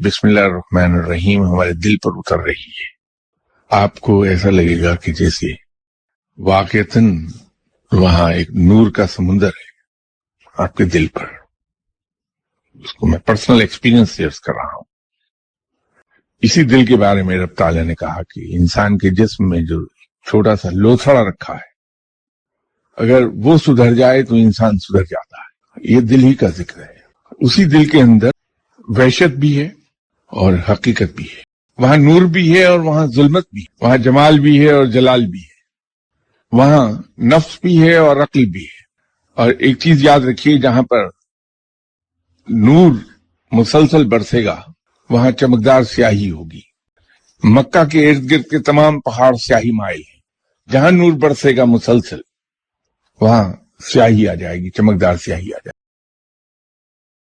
बिस्मिल्लाहिर्रहमानिर्रहीम हमारे दिल पर उतर रही है, आपको ऐसा लगेगा कि जैसे वाकईतन वहां एक नूर का समुंदर है आपके दिल पर। उसको मैं पर्सनल एक्सपीरियंस शेयर कर रहा हूं। इसी दिल के बारे में रब ताला ने कहा कि इंसान के जिस्म में जो छोटा सा लोथड़ा रखा है, अगर वो सुधर जाए तो इंसान सुधर जाता है। ये दिल ही का जिक्र है। उसी दिल के अंदर वहशत भी है और हकीकत भी है। वहां नूर भी है और वहां जुल्मत भी है। वहां जमाल भी है और जलाल भी है। वहां नफ्स भी है और अक्ल भी है। और एक चीज याद रखिए, जहां पर नूर मुसलसल बरसेगा वहां चमकदार स्याही होगी। मक्का के इर्द गिर्द के तमाम पहाड़ स्याही माइल हैं। जहां नूर बरसेगा मुसलसल वहां स्याही आ जाएगी, चमकदार स्याही आ जाएगी।